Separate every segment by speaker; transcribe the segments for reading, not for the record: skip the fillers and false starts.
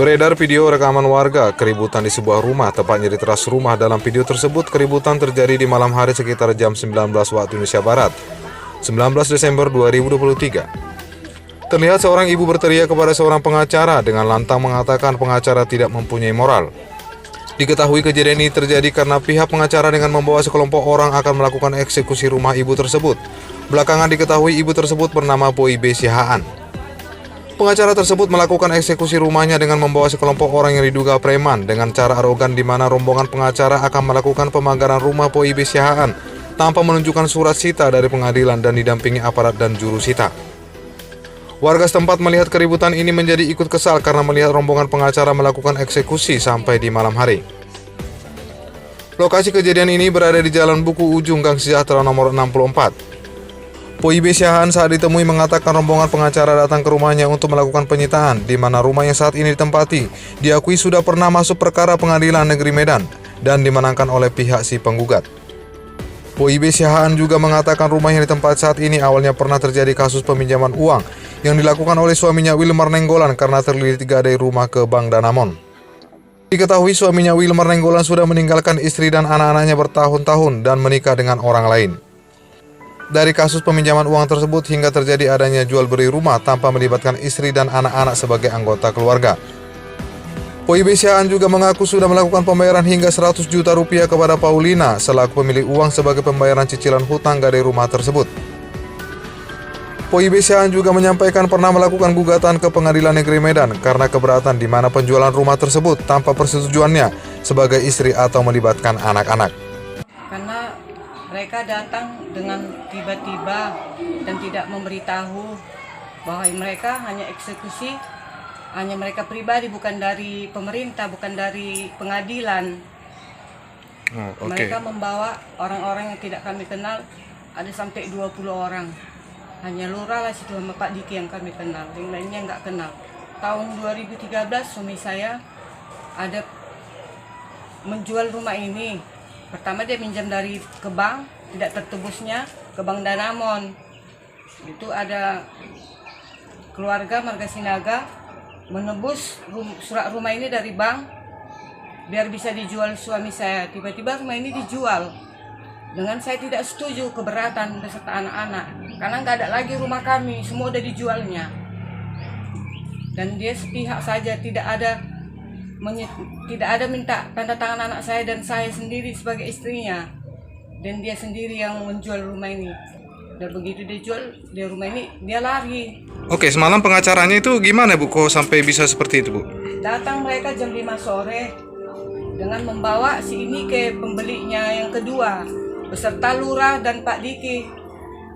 Speaker 1: Beredar video rekaman warga keributan di sebuah rumah, tepatnya di teras rumah. Dalam video tersebut, keributan terjadi di malam hari sekitar jam 19 waktu Indonesia Barat, 19 Desember 2023. Terlihat seorang ibu berteriak kepada seorang pengacara dengan lantang mengatakan pengacara tidak mempunyai moral. Diketahui kejadian ini terjadi karena pihak pengacara dengan membawa sekelompok orang akan melakukan eksekusi rumah ibu tersebut. Belakangan diketahui ibu tersebut bernama Poibe Sihaan. Pengacara tersebut melakukan eksekusi rumahnya dengan membawa sekelompok orang yang diduga preman dengan cara arogan, di mana rombongan pengacara akan melakukan pemagaran rumah Poibe Sihaan tanpa menunjukkan surat sita dari pengadilan dan didampingi aparat dan juru sita. Warga setempat melihat keributan ini menjadi ikut kesal karena melihat rombongan pengacara melakukan eksekusi sampai di malam hari. Lokasi kejadian ini berada di Jalan Buku Ujung Gang Sejahtera nomor 64. Poibe Sihaan saat ditemui mengatakan rombongan pengacara datang ke rumahnya untuk melakukan penyitaan, di mana rumah yang saat ini ditempati diakui sudah pernah masuk perkara Pengadilan Negeri Medan dan dimenangkan oleh pihak si penggugat. Poibe Sihaan juga mengatakan rumah yang ditempati saat ini awalnya pernah terjadi kasus peminjaman uang yang dilakukan oleh suaminya Wilmar Nenggolan karena terlilit gadai rumah ke Bank Danamon. Diketahui suaminya Wilmar Nenggolan sudah meninggalkan istri dan anak-anaknya bertahun-tahun dan menikah dengan orang lain. Dari kasus peminjaman uang tersebut hingga terjadi adanya jual beli rumah tanpa melibatkan istri dan anak-anak sebagai anggota keluarga. Poibe Sihaan juga mengaku sudah melakukan pembayaran hingga 100 juta rupiah kepada Paulina selaku pemilik uang sebagai pembayaran cicilan hutang gadai rumah tersebut. Poibe Sihaan juga menyampaikan pernah melakukan gugatan ke Pengadilan Negeri Medan karena keberatan di mana penjualan rumah tersebut tanpa persetujuannya sebagai istri atau melibatkan anak-anak.
Speaker 2: Karena mereka datang dengan tiba-tiba dan tidak memberitahu bahwa mereka hanya eksekusi, hanya mereka pribadi, bukan dari pemerintah, bukan dari pengadilan. Mereka membawa orang-orang yang tidak kami kenal, ada sampai 20 orang. Hanya lurah lah situ sama Pak Diki yang kami kenal, yang lainnya nggak kenal. Tahun 2013 suami saya ada menjual rumah ini. Pertama dia minjam dari ke bank, tidak tertebusnya ke Bank Danamon. Itu ada keluarga Marga Sinaga menebus surat rumah ini dari bank biar bisa dijual suami saya. Tiba-tiba rumah ini dijual dengan saya tidak setuju, keberatan beserta anak-anak, karena nggak ada lagi rumah kami, semua udah dijualnya. Dan dia sepihak saja, tidak ada minta tanda tangan anak saya dan saya sendiri sebagai istrinya, dan dia sendiri yang menjual rumah ini. Dan begitu dia jual di rumah ini, dia lari.
Speaker 1: Oke, semalam pengacaranya itu gimana Bu, kok sampai bisa seperti itu Bu?
Speaker 2: Datang mereka jam 5 sore dengan membawa si ini ke pembelinya yang kedua beserta lurah dan Pak Diki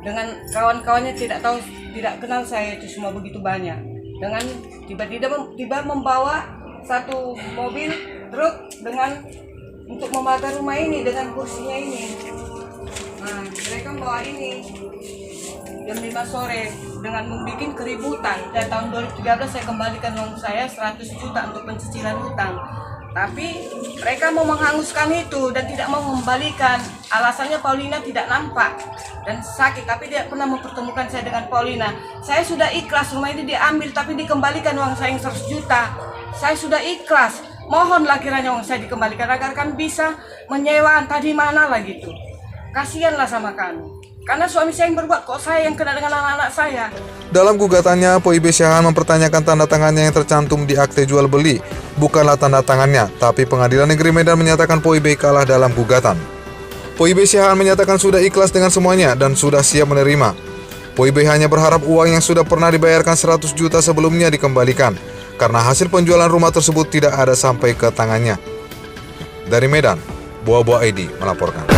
Speaker 2: dengan kawan-kawannya, tidak kenal saya, itu semua begitu banyak. Dengan tiba-tiba membawa satu mobil truk dengan untuk membakar rumah ini dengan kursinya ini. Nah, mereka membawa ini jam 5 sore dengan membuat keributan. Dan tahun 2013 saya kembalikan uang saya 100 juta untuk pencicilan hutang. Tapi mereka mau menghanguskan itu dan tidak mau mengembalikan. Alasannya Paulina tidak nampak dan sakit, tapi tidak pernah mempertemukan saya dengan Paulina. Saya sudah ikhlas rumah ini diambil, tapi dikembalikan uang saya yang 100 juta. Saya sudah ikhlas, mohonlah kiranya uang saya dikembalikan agar kan bisa menyewa entah di mana lah gitu. Kasihanlah sama kami, karena suami saya yang berbuat, kok saya yang kena dengan anak-anak saya.
Speaker 1: Dalam gugatannya, Poibe Sihaan mempertanyakan tanda tangannya yang tercantum di akte jual beli. Bukanlah tanda tangannya, tapi Pengadilan Negeri Medan menyatakan Poibe kalah dalam gugatan. Poibe Sihaan menyatakan sudah ikhlas dengan semuanya dan sudah siap menerima. Poibe hanya berharap uang yang sudah pernah dibayarkan 100 juta sebelumnya dikembalikan, karena hasil penjualan rumah tersebut tidak ada sampai ke tangannya. Dari Medan, Boa Boa ID melaporkan.